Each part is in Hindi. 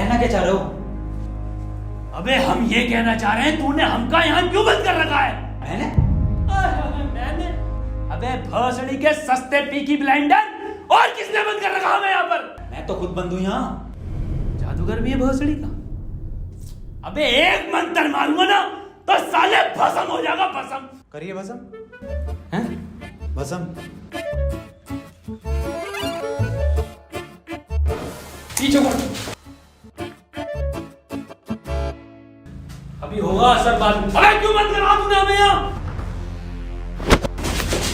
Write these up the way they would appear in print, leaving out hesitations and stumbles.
कहना क्या चाह रहे हो? अबे हम ये कहना चाह रहे हैं तूने हमका यहाँ क्यों बंद कर रखा है? मैंने अबे भोसड़ी के सस्ते पीकी ब्लेंडर, और किसने बंद कर रखा हमें यहाँ पर? मैं तो खुद बंद हूँ यहाँ। जादूगर भी है भोसड़ी का। अबे एक मंत्र मारूंगा ना तो साले भस्म हो जाएगा, भस्म। करिए भस्म। हैं? भस्म। पीछे मुड़। अभी होगा असर बाद में। अबे क्यों बंद करा तूने हमें यहाँ?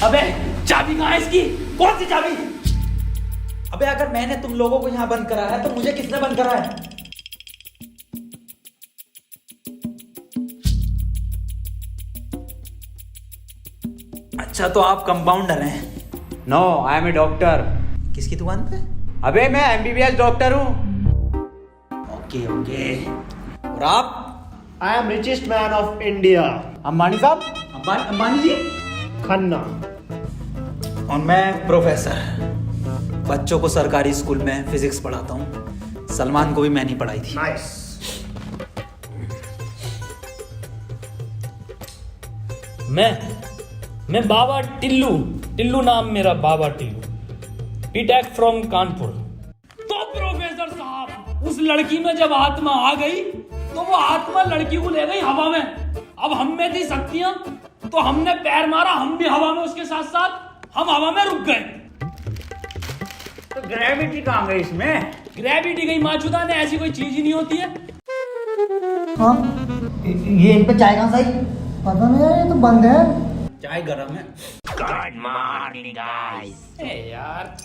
अबे चाबी कहाँ है इसकी? कौन सी चाबी? अबे अगर मैंने तुम लोगों को यहाँ बंद करा है तो मुझे किसने बंद करा है? अच्छा तो आप कंपाउंडर हैं? No, I am a doctor. किसकी दुकान पे? अबे मैं MBBS डॉक्टर हूँ। Okay okay. और आप? I am richest man of India, Ambani साहब। अंबानी जी? खन्ना। और मैं प्रोफेसर, बच्चों को सरकारी स्कूल में फिजिक्स पढ़ाता हूँ। सलमान को भी मैंने ही पढ़ाई थी। नाइस। मैं बाबा टिल्लू नाम मेरा, बाबा टिल्लू, बीटेक फ्रॉम कानपुर। तो प्रोफेसर साहब, उस लड़की में जब आत्मा आ गई तो वो आत्मा लड़की को ले गई हवा में। अब हम में थी शक्तियां तो हमने पैर मारा, हम भी हवा में उसके साथ साथ, हम हवा में रुक गए। तो ग्रेविटी कहाँ गई इसमें? ग्रेविटी गई माचुदा ने, ऐसी कोई चीज ही नहीं होती है। हाँ, ये इन पे चाय कहाँ से आई? पता नहीं यार, ये तो बंद है। चाय गरम है। Good morning guys. यार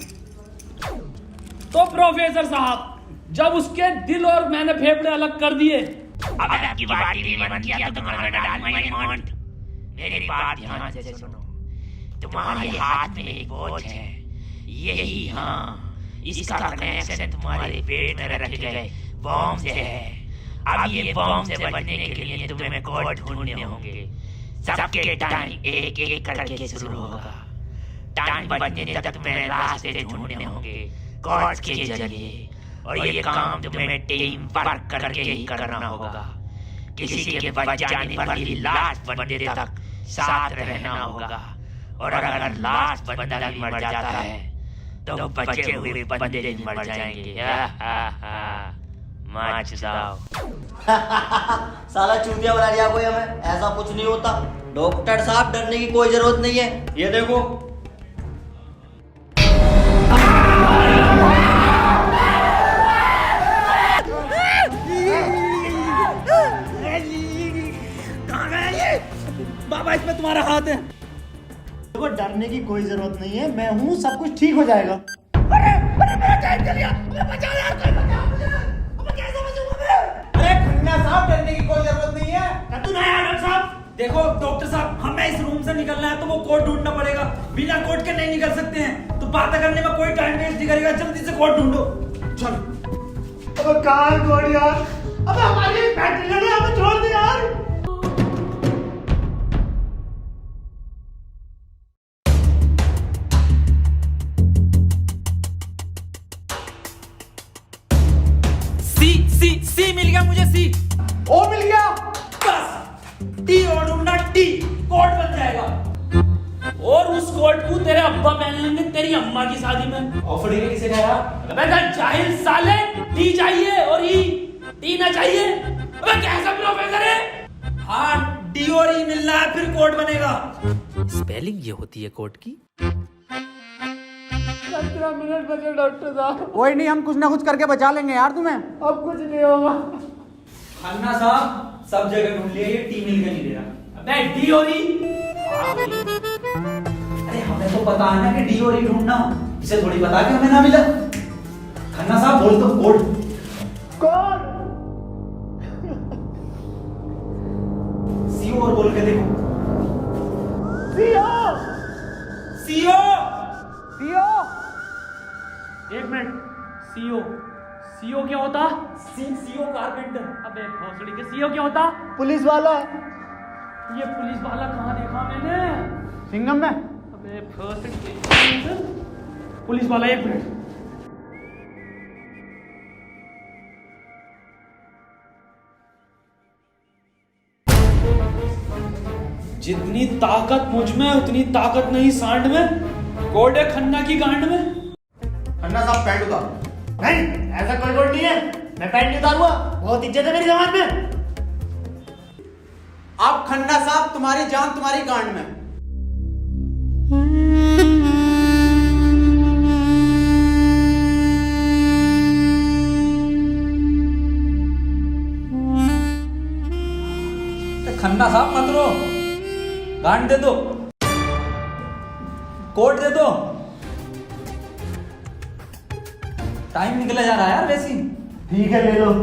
तो प्रोफेसर साहब, जब उसके दिल और मैंने फेफड़े अलग कर दिए, आपकी बात भी मन किया तो तुम्हारा डाल माय मॉन्ट। मेरी बात ध्यान से सुनो। तुम्हारे हाथ में एक वॉच है, यही, हाँ, इसका कनेक्शन तुम्हारे पेट में रखे गए बॉम्ब से है। अब ये बॉम्ब से बचने के लिए तुम्हें कोड ढूंढने होंगे। सबके टाइम एक एक करके शुरू होगा। टाइम बचने तक तुम्हें रास्ते ढूंढने होंगे कोड के जरिए, और ये काम तुम्हें टीम वर्क करके ही करना होगा। किसी के बच जाने पर भी लास्ट बंदे तक साथ रहना होगा, और अगर लास्ट बंदा भी मर जाता है तो बचे हुए बंदे भी मर जाएंगे। साला चूतिया बना दिया कोई हमें। ऐसा कुछ नहीं होता डॉक्टर साहब, डरने की कोई जरूरत नहीं है। ये देखो, बाबा इसमें तुम्हारा हाथ है। देखो, डरने की कोई जरूरत नहीं है, मैं हूँ, सब कुछ ठीक हो जाएगा। अरे खन्ना साहब, डरने की कोई जरूरत नहीं है। तू नहीं आया डॉक्टर साहब। देखो डॉक्टर साहब, हमें इस रूम से निकलना है तो वो कोड ढूंढना पड़ेगा। बिना कोड के नहीं निकल सकते हैं। तो बात करने में कोई टाइम वेस्ट नहीं करेगा, जल्दी से कोड ढूंढो। चलो। अब कहाँ कोड यार? अब हमारी बैटरी लगे, हमें छोड़ दे यार। सी मिल गया मुझे, सी। ओ मिल गया। बस टी और ढूंढना, टी कोड बन जाएगा। और उस कोड को तेरे अब्बा पहन लेंगे तेरी अम्मा की शादी में। ऑफर डे किसे कहा? अबे जाहिल साले, टी चाहिए और ई, टी ना चाहिए। अबे कैसा प्रोफेसर है? हाँ, डी और ई मिलना है फिर कोड बनेगा। स्पेलिंग ये होती है कोड की। 15 मिनट बचे डॉक्टर साहब। कोई नहीं, हम कुछ ना कुछ करके बचा लेंगे यार तुम्हें। अब कुछ नहीं होगा। खन्ना साहब, सब जगह ढूंढ लिया, ये टी मिल के नहीं दे रहा। अबे डी और ई। अरे हमें तो पता है ना कि डी और ई ढूंढना, इसे थोड़ी पता कि हमें ना मिला। खन्ना साहब बोल दो कोड। कौन? सीओ और बोल के देखो। सीओ। सीओ। सीओ। एक मिनट, सीओ, सीओ क्या होता? CO carpenter. अबे भोसड़ी के सीओ क्या होता? पुलिस वाला। ये पुलिस वाला कहाँ देखा मैंने? सिंघम में। अबे भोसड़ी के पुलिस वाला, एक मिनट। जितनी ताकत मुझ में उतनी ताकत नहीं सांड में। कोड है खन्ना की गांड में। खन्ना साहब पैंट उतारो। नहीं, ऐसा कोई कोड नहीं है। मैं पैंट नहीं उतारूंगा। बहुत इज्जत है मेरी जमात में। आप खन्ना साहब, तुम्हारी जान तुम्हारी गांड में। खन्ना साहब मत रो, गांड दे दो, कोट दे दो। टाइम निकला जा रहा है यार वैसे ही। ठीक है, ले लो।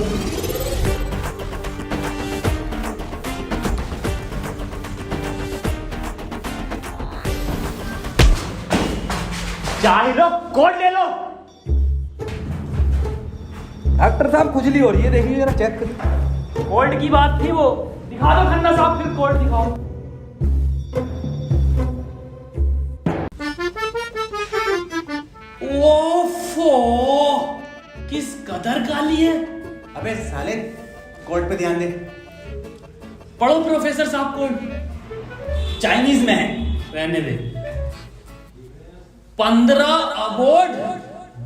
चाहे लो, कोड ले लो। डॉक्टर साहब खुजली हो रही है, देखिए जरा चेक करिए। कोड की बात थी वो। दिखा दो खन्ना साहब, फिर कोड दिखाओ। ओफो, किस कदर काली है। अबे साले, कोड पे ध्यान दे। पढ़ो प्रोफेसर साहब कोड। चाइनीज में है, रहने दे। 15 अवार्ड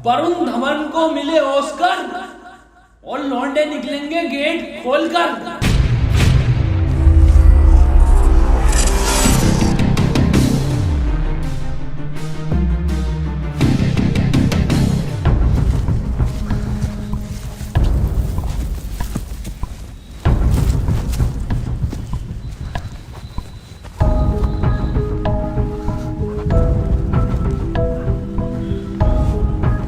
वरुण धवन को मिले ऑस्कर और लौंडे निकलेंगे गेट खोलकर।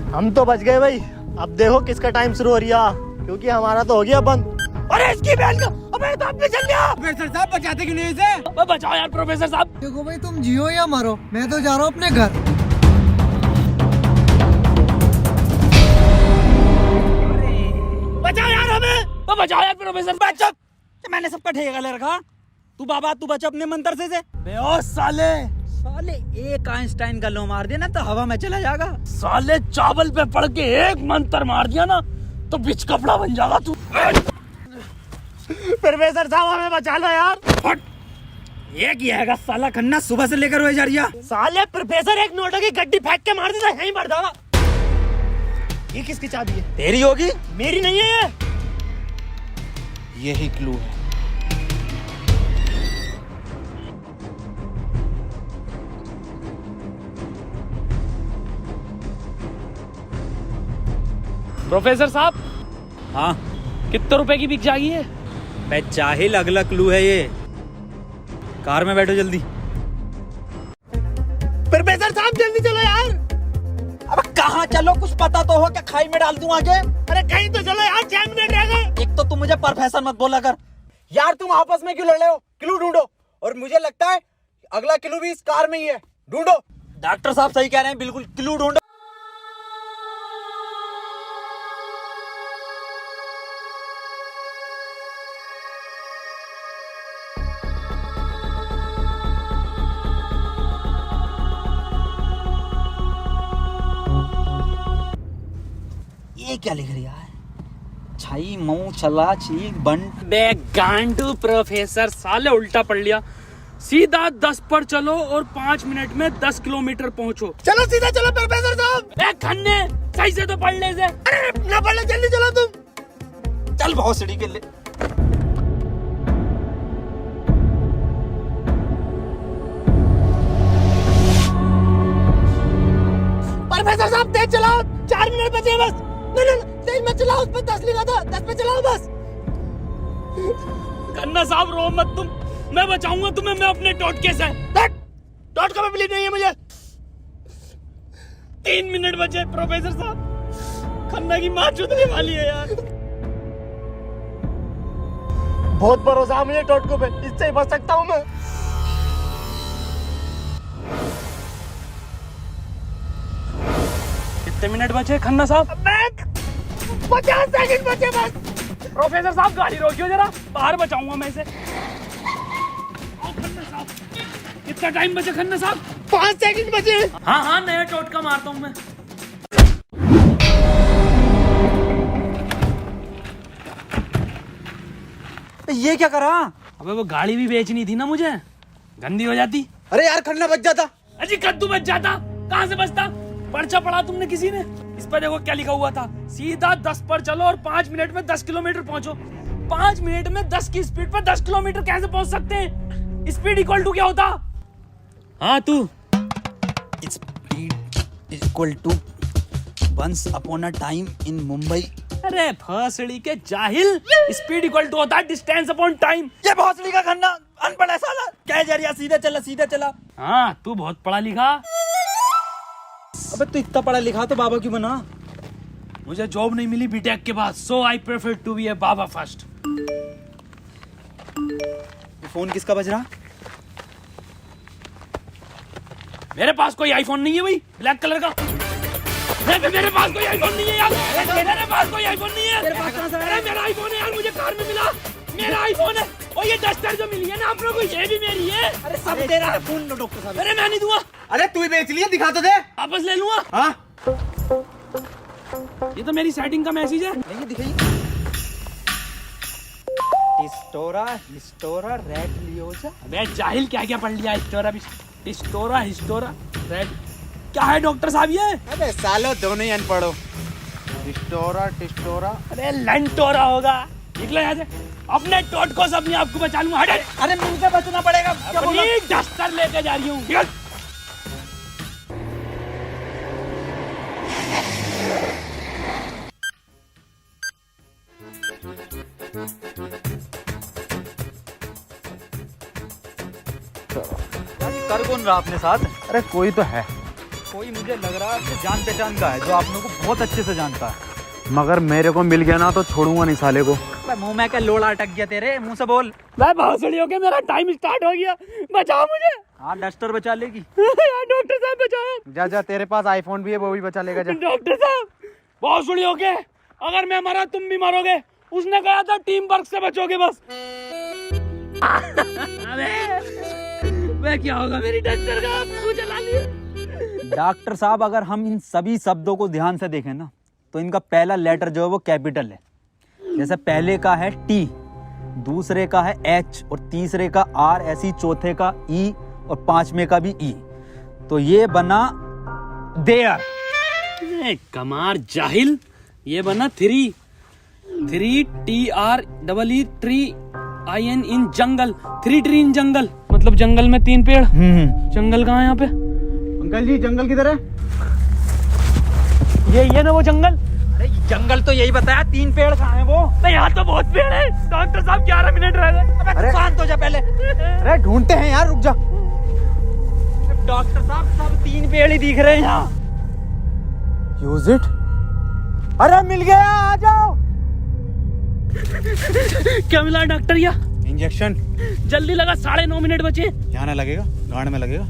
हम तो बच गए भाई। अब देखो किसका टाइम शुरू हो रहा, क्योंकि हमारा तो हो गया बंद। अरे इसकी बहन का, अबे तो अपने चल गया। प्रोफेसर साहब बचाते क्यों नहीं इसे? बचाओ यार प्रोफेसर साहब। देखो भाई, तुम जियो या मरो, मैं तो जा रहा हूँ अपने घर। बचाओ यार हमें। बचाओ यार प्रोफेसर। बच्चा, मैंने सबका ठेका ले रखा। तू बाबा तू बच अपने मंत्र से। बे ओ साले, साले एक आइंस्टाइन का लो मार देना तो हवा में चला जाएगा। साले चावल पे पड़ के एक मंत्र मार दिया ना तो बिच कपड़ा बन जाएगा तू। प्रोफेसर साहब हमें बचा लो यार। हट, ये किया है साला खन्ना सुबह से लेकर हुए जा रही है। साले प्रोफेसर एक नोटों की गड्डी फेंक के मार देता, यहीं मर जाएगा। ये किसकी चाबी है? तेरी होगी। मेरी नहीं है ये। यही क्लू है। प्रोफेसर साहब, हाँ कितने रुपए की बिक जाएगी ये? बे जाहिल, अगला क्लू है ये। कार में बैठो जल्दी। प्रोफेसर साहब जल्दी चलो यार। अब कहाँ चलो, कुछ पता तो हो, क्या खाई में डाल दूं आगे? अरे कहीं तो चलो यार, 6 मिनट रह गए। एक तो तुम मुझे प्रोफेसर मत बोला कर। यार तुम आपस में क्यों लड़ रहे हो? क्लू ढूंढो। और मुझे लगता है अगला क्लू भी इस कार में ही है। ढूंढो। डॉक्टर साहब सही कह रहे हैं, बिल्कुल क्लू ढूंढो। ये क्या लिख रहा है? छाई मऊ चला चीक बंट। बे गांडू प्रोफेसर, साले उल्टा पढ़ लिया। सीधा 10 पर चलो और 5 मिनट में 10 किलोमीटर पहुंचो। चलो सीधा चलो प्रोफेसर साहब। ए खन्ने, सही से तो पढ़ ले इसे। अरे ना पढ़ ले, जल्दी चलो तुम। चल बहुत सीढ़ी के लिए। प्रोफेसर साहब तेज चलाओ, 4 मिनट बचे बस। नहीं तेज मत चलाओ, उस पर 10 लिखा था, 10 पे चलाओ बस। खन्ना साहब रो मत तुम, मैं बचाऊंगा तुम्हें, मैं अपने टोटके से। टोटका में बिलीव नहीं है मुझे। 3 मिनट बचे प्रोफेसर साहब। खन्ना की माँ चुदने वाली है यार। बहुत भरोसा है मुझे टोटको पे, इससे ही बच सकता हूँ मैं। कितने मिनट बचे खन्ना साहब? 50 सेकंड बचे बस। प्रोफेसर साहब गाड़ी रोकियो जरा, बाहर बचाऊंगा मैं इसे। खन्ना साहब, कितना टाइम बचा खन्ना साहब? 5 सेकंड बचे। हाँ हाँ, नया टोटका मारता हूँ मैं। ये क्या करा? अबे वो गाड़ी भी बेचनी थी ना मुझे, गंदी हो जाती। अरे यार खन्ना बच जाता। अजी कद्दू बच जाता, कहाँ से बचता? पर्चा पढ़ा तुमने किसी ने? इस पर देखो क्या लिखा हुआ था, सीधा 10 पर चलो और 5 मिनट में 10 किलोमीटर पहुंचो। 5 मिनट में 10 की स्पीड पर 10 किलोमीटर कैसे पहुंच सकते हैं? स्पीड इक्वल टू क्या होता? हाँ तू। Speed equal to once upon a time in Mumbai. अरे भोसड़ी के जाहिल, स्पीड इक्वल टू होता है डिस्टेंस अपॉन टाइम। ये भोसड़ी का खन्ना अनपढ़ है साला। क्या जरिया, सीधे चला सीधे चला। हाँ तू बहुत पढ़ा लिखा। अबे तू इतना पढ़ा लिखा तो बाबा क्यों बना? मुझे जॉब नहीं मिली बीटेक के बाद, so I prefer to be a baba first. ये फोन किसका बज रहा? मेरे पास कोई आईफोन नहीं है भाई, ब्लैक कलर का। मेरे पास कोई आईफोन नहीं है यार। मेरे पास कोई आईफोन नहीं है। अरे मेरा आईफोन है यार, मुझे कार में मिला। मेरा आईफोन है। और ये डस्टर जो मिली है ना आप लोगों को, ये भी मेरी है। अरे सब तेरा है। फोन लो डॉक्टर साहब। अरे मैं नहीं दूंगा, अरे तू ही बेच लिया, दिखा तो दे। वापस ले लूंगा। हाँ ये तो मेरी सेटिंग का मैसेज है। नहीं दिखाइए। हिस्टोरा रेड लियोजा। अबे जाहिल क्या क्या पढ़ लिया? हिस्टोरा रेड क्या है डॉक्टर साहब ये? अबे सालो दोनों ही अनपढ़ हो। टिस्टोरा। अरे लंटोरा होगा। निकलो यहाँ से, अपने टोट को से अपने आप को बचा लूंगा। हट। अरे मुंह से बचना पड़ेगा। क्या बोला? अपनी डस्टर लेके जा रही हूँ। निकल। कर कौन रहा अपने साथ? अरे कोई तो है, कोई मुझे लग रहा है कि जान पहचान का है, जो आप लोगों को बहुत अच्छे से जानता है। मगर मेरे को मिल गया ना तो छोड़ूंगा नहीं साले को। मुंह में क्या लोड़ा अटक गया तेरे? मुंह से बोल। मैं भोसड़ी हो गया, मेरा टाइम स्टार्ट हो गया। बचाओ मुझे। हाँ डस्टर बचा लेगी। यार डॉक्टर साहब बचाओ। जा जा, तेरे पास आईफोन भी है, वो भी बचा लेगा। जा डॉक्टर साहब भोसड़ी हो गए, अगर मैं मरा तुम भी मरोगे। उसने कहा था टीम वर्क से बचोगे बस। मैं क्या होगा मेरी डस्टर का? आपको जला लिया। डॉक्टर साहब अगर हम इन सभी शब्दों को ध्यान से देखें ना, तो इनका पहला लेटर जो है वो कैपिटल है। जैसे पहले का है टी, दूसरे का है एच और तीसरे का आर, ऐसी चौथे का ई और पांचवें का भी ई। तो ये बना देयर। कमार जाहिल, ये बना 3 TREE ट्री IN इन जंगल। 3 ट्री इन जंगल, मतलब जंगल में 3 पेड़। जंगल कहाँ है यहाँ पे? अंकल जी जंगल किधर है? ये ना वो जंगल। अरे जंगल तो यही बताया, 3 पेड़ कहाँ है वो? नहीं यहाँ तो बहुत पेड़ है। डॉक्टर साहब 11 मिनट रह गए। अबे शांत हो जा पहले। अरे ढूंढते हैं यार, रुक जा। डॉक्टर साहब सब 3 पेड़ ही दिख रहे हैं यहाँ। Use it. अरे मिल गया, आ जाओ। क्या मिला डॉक्टर? या इंजेक्शन। जल्दी लगा, 9.5 मिनट बचे। यहाँ ना लगेगा, गांड में लगेगा।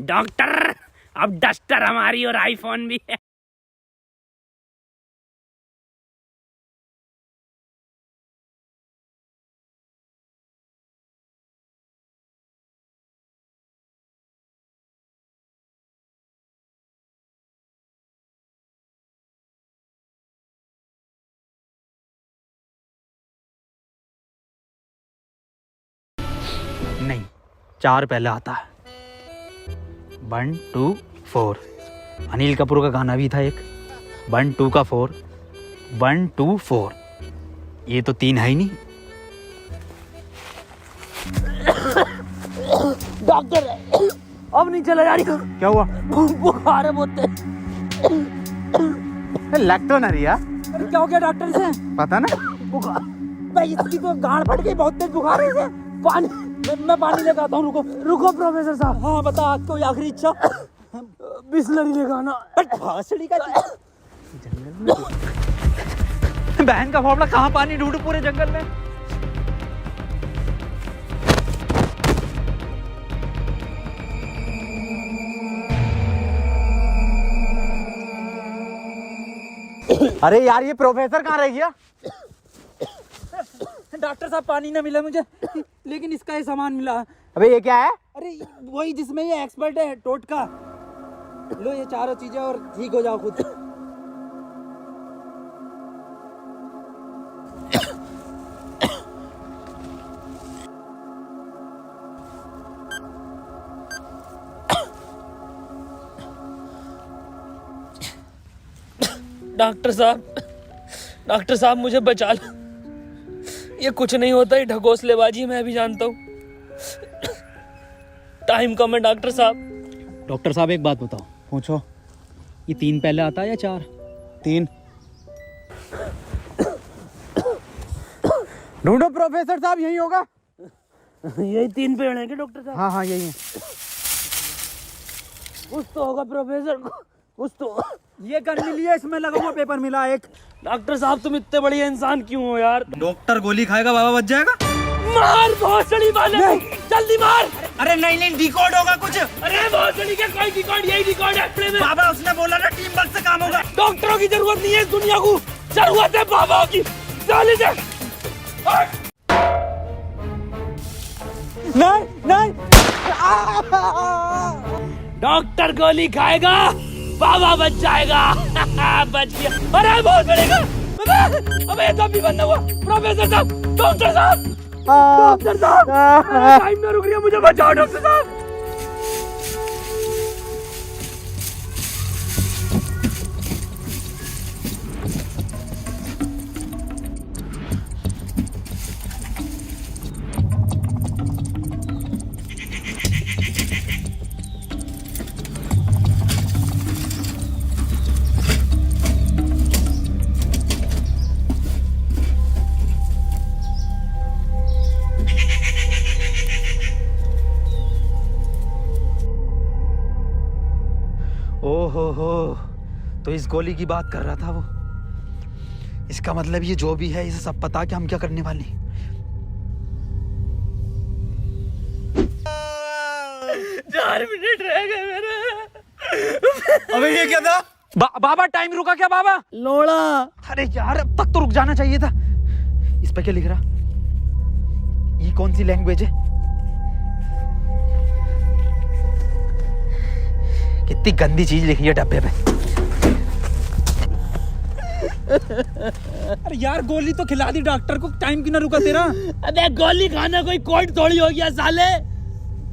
डॉक्टर अब डस्टर हमारी और आईफोन भी है। नहीं, 4 पहले आता है। 1 2 4। अनिल कपूर का गाना भी था एक। 1 2 का 4, 1 2 4। ये तो 3 है ही नहीं। डॉक्टर अब नहीं चला जा रही। क्या हुआ? बुखार है बहुत। लग तो नहीं यार। अरे क्या हो गया डॉक्टर से? पता ना। बुखार भाई, इसकी तो गांड फट गई, बहुत तेज बुखार है इसे। पानी, मैं पानी लेकर आता हूँ। रुको प्रोफेसर साहब। हाँ बता, कोई आखिरी इच्छा? बिस्लरी लेगा ना। भासड़ी का बहन का फावड़ा, कहाँ पानी ढूंढूं पूरे जंगल में? अरे यार ये प्रोफेसर कहाँ रह गया? डॉक्टर साहब पानी ना मिला मुझे, लेकिन इसका ये सामान मिला। अबे ये क्या है? अरे वही जिसमें ये एक्सपर्ट है टोटका। लो ये चारों चीजें और ठीक हो जाओ खुद। डॉक्टर साहब मुझे बचा लो। ये कुछ नहीं होता, ये ढकोसलेबाजी मैं भी जानता हूँ। टाइम कम है डॉक्टर साहब। डॉक्टर साहब एक बात बताओ, पूछो, ये 3 पहले आता है या 4? 3। ढूंढो प्रोफेसर साहब, यही होगा। यही 3 पेड़ हैं क्या डॉक्टर साहब? हाँ हाँ यही है। कुछ तो होगा प्रोफेसर, कुछ तो। ये गन मिली है, इसमें लगा हुआ पेपर मिला एक। डॉक्टर साहब तुम इतने बड़े इंसान क्यों हो यार? डॉक्टर गोली खाएगा, बाबा बच जाएगा। मार भोसड़ी वाले, जल्दी मार। अरे नहीं डिकोड होगा कुछ। अरे भोसड़ी का कोई रिकॉर्ड, यही रिकॉर्ड है प्ले में। बाबा उसने बोला ना टीम वर्क से काम होगा। डॉक्टरों की जरूरत नहीं है इस दुनिया को, जरूरत है बाबा की। चले जा। नहीं डॉक्टर गोली खाएगा, बाबा बच जाएगा। बच गया। अरे बहुत बड़ेगा। अबे तो भी बंद हुआ। प्रोफेसर साहब, डॉक्टर साहब, डॉक्टर साहब, टाइम ना रुक रही है, मुझे बचाओ डॉक्टर साहब। ओहो, तो इस गोली की बात कर रहा था वो। इसका मतलब ये जो भी है, इसे सब पता कि हम क्या करने वाले हैं। 4 मिनट रह गए मेरे। अबे ये क्या था? बाबा टाइम रुका क्या बाबा? लोड़ा। अरे यार अब तक तो रुक जाना चाहिए था। इस पे क्या लिख रहा? ये कौन सी लैंग्वेज है? कितनी गंदी चीज लिखी है डब्बे पे। अरे यार गोली तो खिला दी डॉक्टर को, टाइम क्यों ना रुका तेरा? अबे गोली खाना कोई कोड थोड़ी हो गया साले।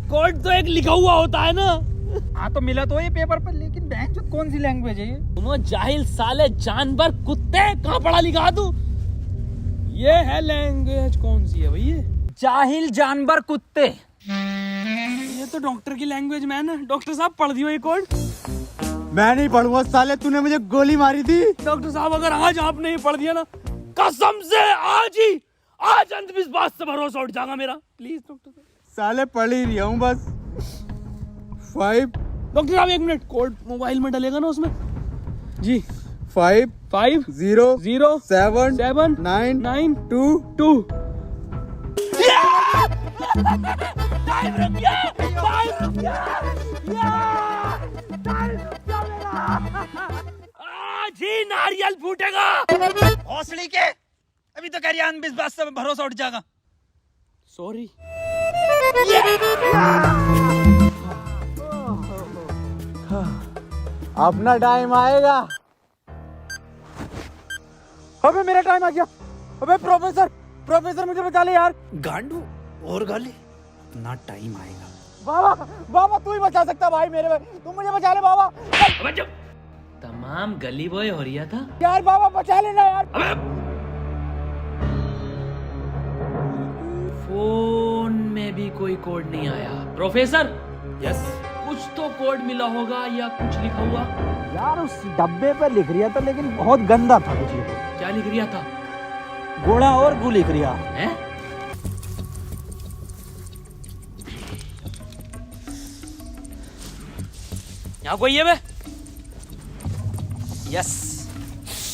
कोड तो एक लिखा हुआ होता है ना। हाँ तो मिला तो ये पेपर पर, लेकिन बैंक जो कौन सी लैंग्वेज है ये? तुम जाहिल साले, जानवर, कुत्ते, कहाँ पढ़ा लिखा तू? ये है लैंग्वेज, कौन सी है भाई ये? जाहिल जानवर कुत्ते। ये तो डॉक्टर की लैंग्वेज मैन है। डॉक्टर साहब पढ़ दियो ये कोड। मैं नहीं पढ़ूंगा साले, तूने मुझे गोली मारी थी। डॉक्टर साहब अगर आज आप नहीं पढ़ दिया ना, कसम से आज अंधविश्वास से भरोसा उठ जाएगा मेरा। प्लीज डॉक्टर साहब। साले पढ़ ही रहा हूँ बस। 5 डॉक्टर साहब 1 मिनट, कोड मोबाइल में डलेगा ना उसमें? जी 5 5 0 0 7 7 9 9 2 2। टाइम रुक गया, टाइम रुक गया, टाइम रुक गया मेरा। आज ही नारियल फूटेगा। हौसले के अभी तो कह रही अंधविश्वास से भरोसा उठ जाएगा। सॉरी। अपना टाइम आएगा। अबे मेरा टाइम आ गया। अबे प्रोफेसर मुझे बचा ले यार। गांडू और गाली, ना टाइम आएगा। बाबा तू ही बचा सकता भाई मेरे भाई, तुम मुझे बचा ले बाबा। अबे चुप। तमाम गली बॉय हो रहा था यार बाबा बचा लेना यार। फोन में भी कोई कोड नहीं आया। प्रोफेसर, यस, कुछ तो कोड मिला होगा या कुछ लिखा हुआ? यार उस डब्बे पे लिख रिया था, लेकिन बहुत गंदा था कुछ लिखा। क्या लिख रिया था? गोड़ा और गु लिख रिया है। यहाँ कोई है बे? यस,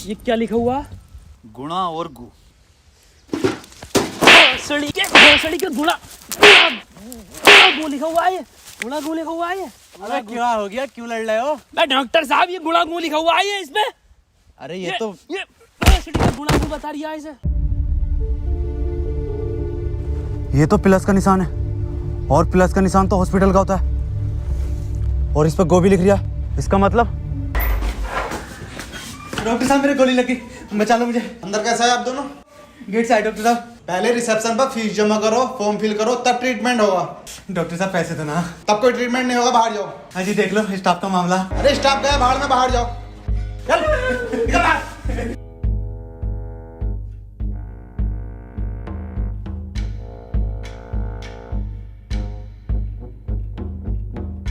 ये क्या लिखा हुआ? गुणा और गु। भोसड़ी के गुड़ा गु लिखा हुआ है। गुड़ा गु लिखा हुआ है। अरे क्या हो गया, क्यों लड़ रहे हो? मैं डॉक्टर साहब, ये गुड़ा गु लिखा हुआ है इसमें। अरे ये तो भोसड़ी का गुड़ा गु बता रही है इसे। ये तो प्लस का निशान है, और प्लस का निशान तो हॉस्पिटल का होता है। और इस पर गो भी लिख रिया, इसका मतलब? डॉक्टर साहब मेरे गोली लगी, बचा लो मुझे। अंदर कैसा है आप दोनों? गेट से आए डॉक्टर साहब। पहले रिसेप्शन पर फीस जमा करो, फॉर्म फिल करो, तब ट्रीटमेंट होगा। डॉक्टर साहब पैसे तो ना। तब कोई ट्रीटमेंट नहीं होगा, बाहर जाओ। हाँ जी देख लो स्टाफ का मामला। अरे स्टाफ गया बाहर में, बाहर जाओ। चल निकल बाहर।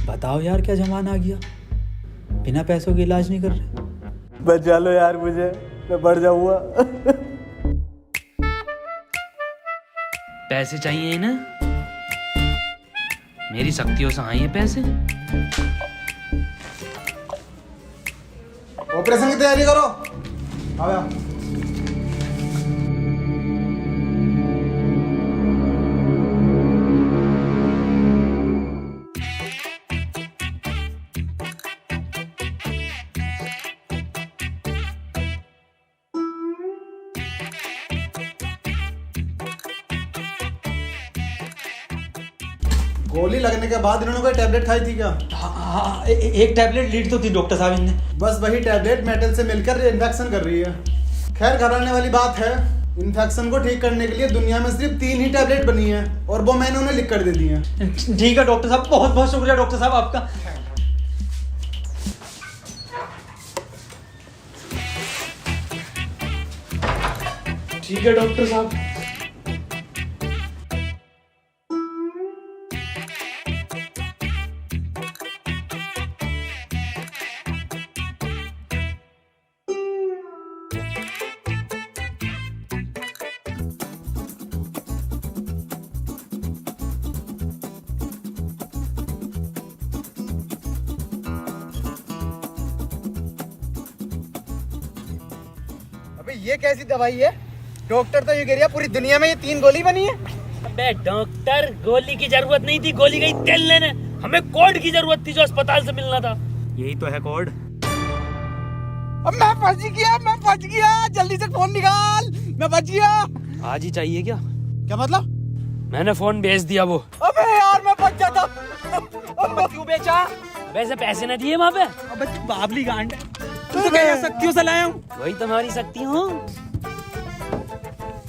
बताओ यार क्या जमाना आ गया, बिना पैसों के इलाज नहीं कर रहे। बचा लो यार मुझे, मैं बढ़ जाऊंगा। पैसे चाहिए ना, मेरी शक्तियों से आए हैं पैसे। ऑपरेशन की तैयारी करो। आओ यार। गोली लगने के बाद इन्होंने कोई टैबलेट खाई थी क्या? हाँ, एक टैबलेट लीड तो थी डॉक्टर साहब इनने। बस वही टैबलेट मेटल से मिलकर इन्फेक्शन कर रही है। खैर घबराने वाली बात है, इन्फेक्शन को ठीक करने के लिए दुनिया में सिर्फ 3 ही टैबलेट बनी है और वो मैंने उन्हें लिख कर दे दी है। ठीक है डॉक्टर साहब, बहुत बहुत शुक्रिया डॉक्टर साहब आपका। ठीक है डॉक्टर साहब। अबे ये कैसी दवाई है? डॉक्टर तो ये कह रहा पूरी दुनिया में ये 3 गोली बनी है। अबे डॉक्टर, गोली की जरूरत नहीं थी, गोली गई तेल लेने। हमें कोड की जरूरत थी जो अस्पताल से मिलना था। यही तो है कोड। अब मैं फंस गया, जल्दी से फोन निकाल, मैं बच गया। आज ही चाहिए क्या? क्या मतलब? मैंने फोन भेज दिया वो। अबे यार मैं बच जाता। क्यों बेचा? वैसे पैसे न दिए वहाँ पे। अबे तू बाबली गांड है, तू तो कह शक्तियों से लाया हूँ। वही तुम्हारी शक्ति हूँ।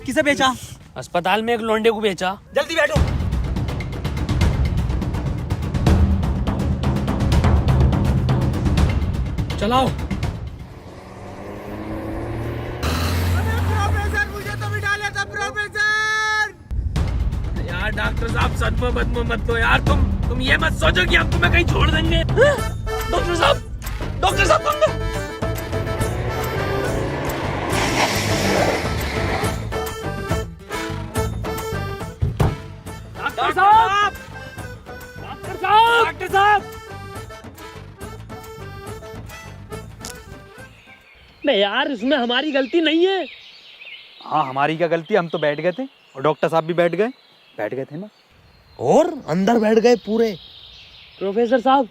किसे बेचा? अस्पताल में एक लोंडे को बेचा। जल्दी बैठो। चलाओ। प्रोफेसर मुझे तो भी डाला था प्रोफेसर। यार डॉक्टर साहब सदमा बदमा मत दो यार, तुम ये मत सोचो कि हम तुम्हें कहीं छोड़ देंगे। डॉक्टर साहब तुम डॉक्टर साहब नहीं यार, इसमें हमारी गलती नहीं है। हाँ हमारी क्या गलती, हम तो बैठ गए थे और डॉक्टर साहब भी बैठ गए थे ना। और अंदर बैठ गए पूरे। प्रोफेसर साहब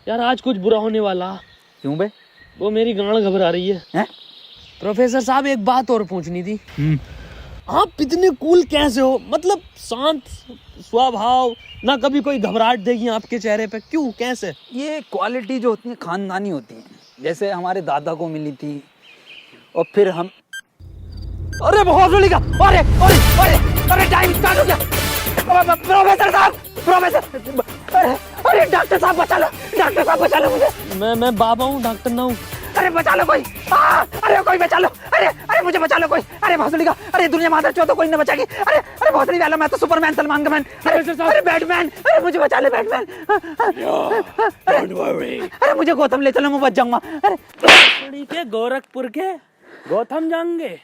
यार आज कुछ बुरा होने वाला। क्यों बे? वो मेरी गांड घबरा रही है। हैं? प्रोफेसर साहब एक बात और पूछनी थी। आप इतने कूल कैसे हो? मतलब शांत स्वभाव, ना कभी कोई घबराहट देगी आपके चेहरे पे, क्यों कैसे? ये क्वालिटी जो होती है खानदानी होती है, जैसे हमारे दादा को मिली थी और फिर हम। अरे बहुत जोली का, अरे अरे अरे अरे टाइम स्टार्ट हो गया। प्रोफेसर साहब, अरे डॉक्टर साहब बचा लो मुझे। मैं बाबा हूँ, डॉक्टर ना हूँ। अरे बचा लो कोई, अरे कोई बचा लो, अरे मुझे बचा लो कोई। अरे भोसड़ी का, अरे दुनिया माता चो तो कोई न बचाएगी। अरे भोसड़ी वाला, मैं तो सुपरमैन सलमान का मैन। अरे बैटमैन, अरे मुझे बचा ले बैटमैन। अरे मुझे गौतम ले चलो, मैं बच जाऊंगा। भोसड़ी के गोरखपुर के गौतम जाएंगे,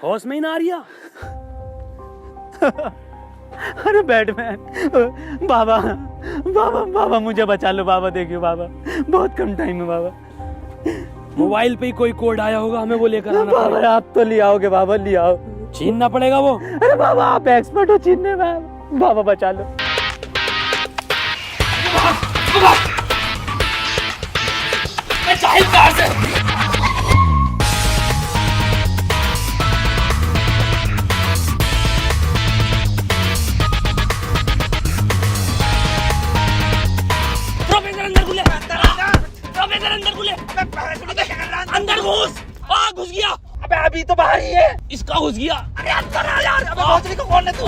होश में ही ना आ रिया। अरे बैटमैन, बाबा मुझे बचा लो बाबा, देखियो बाबा बहुत कम टाइम है बाबा। मोबाइल पे ही कोई कोड आया होगा, हमें वो लेकर आना बाबा पड़ेगा। आप तो ले आओगे बाबा, ले आओ। छीनना पड़ेगा वो। अरे बाबा आप एक्सपर्ट हो छीनने में, बाबा बचा लो। मैं जाहिल कहाँ से? प्रोफेसर अंदर घुले। अभी तो बाहर ही है। इसका घुस गया। अरे अंदर आ यार, अबे भोसड़ी को कौन है तू?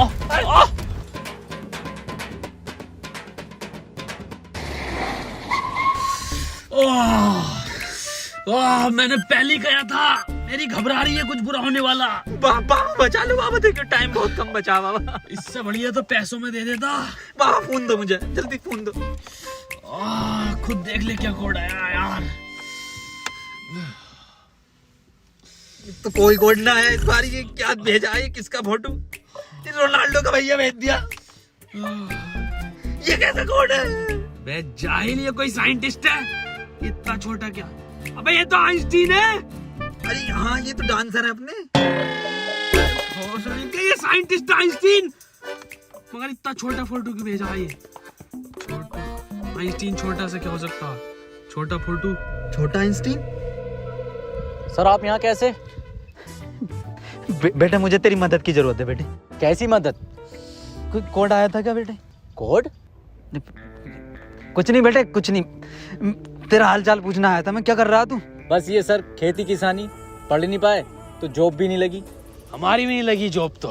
मैंने पहले कहा था, मेरी घबरा रही है, कुछ बुरा होने वाला। बाबा बचा लो बाबा, देखो टाइम बहुत कम बचा बाबा। इससे बढ़िया तो पैसों में दे देता। बाबा फोन दो मुझे, जल्दी फोन दो। खुद देख ले क्या कोड आया यार। तो कोई कोड ना आया इस बार, ये क्या भेजा है, किसका फोटो? रोनाल्डो का भैया भेज दिया। ये कैसा कोड है? बे जाहिल, ये कोई साइंटिस्ट है? इतना छोटा क्या? अबे ये तो आइंस्टीन है। अरे हाँ, ये तो डांसर है अपने। ये साइंटिस्ट आइंस्टीन, मगर इतना छोटा फोटो क्यों भेजा है? ये छोटा आइंस्टीन, छोटा से क्या हो सकता है? छोटा फोटो, छोटा आइंस्टीन। सर आप यहाँ कैसे? बेटे मुझे तेरी मदद की जरूरत है बेटे। कैसी मदद? कोई कोड आया था क्या बेटे? कोड? कुछ नहीं बेटे, कुछ नहीं, तेरा हाल चाल पूछना आया था मैं। क्या कर रहा तू? बस ये सर, खेती किसानी, पढ़ नहीं पाए तो जॉब भी नहीं लगी। हमारी भी नहीं लगी जॉब तो।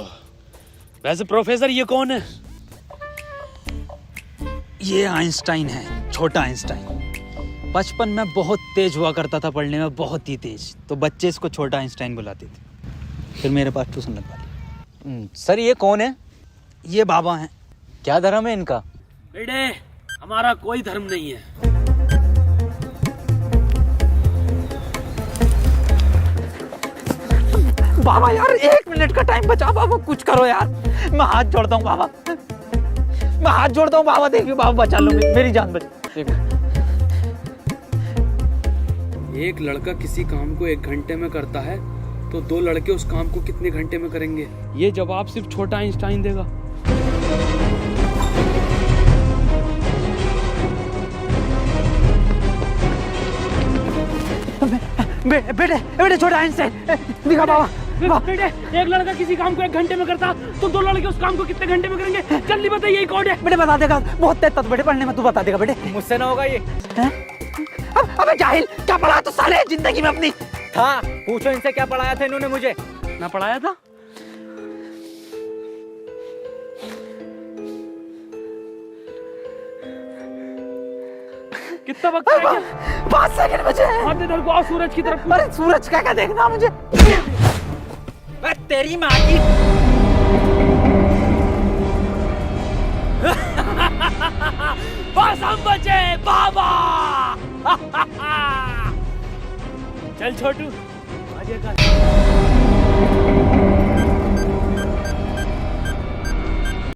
वैसे प्रोफेसर ये कौन है? ये आइंस्टाइन है, छोटा आइंस्टाइन। बचपन में बहुत तेज हुआ करता था पढ़ने में, बहुत ही तेज, तो बच्चे इसको छोटा आइंस्टाइन बुलाते थे। फिर मेरे पास ट्यूशन लगवा ली। सर ये कौन है? ये बाबा हैं। क्या धर्म है इनका? बेटे हमारा कोई धर्म नहीं है। बाबा यार 1 मिनट का टाइम बचा बाबा, कुछ करो यार, मैं हाथ जोड़ता हूँ बाबा, मैं हाथ जोड़ता हूँ बाबा। देखिए बाबा बचा लो, मेरी जान बचा। एक लड़का किसी काम को 1 घंटे में करता है तो 2 लड़के उस काम को कितने घंटे में करेंगे? ये जवाब सिर्फ छोटा आइंस्टाइन देगा। बेटे छोटा आइंस्टाइन दिखा बाबा। बेटे एक लड़का किसी काम को 1 घंटे में करता तो 2 लड़के उस काम को कितने घंटे में करेंगे? जल्दी बताइए, यही कोड है। बेटे बता देगा, बहुत तेज था बेटे पढ़ने में, तू बता देगा बेटे। मुझसे ना होगा ये। अबे जाहिल, क्या पढ़ा तो साले जिंदगी में अपनी? था, पूछो इनसे क्या पढ़ाया था इन्होंने मुझे। ना पढ़ाया था? कितना वक्त रह गया? 5 सेकंड बचे हैं। हाथ इधर को आओ, सूरज की तरफ। अरे सूरज का क्या देखना मुझे? तेरी माँ की। बस हम बचे बाबा। चल छोटू, आगे कर।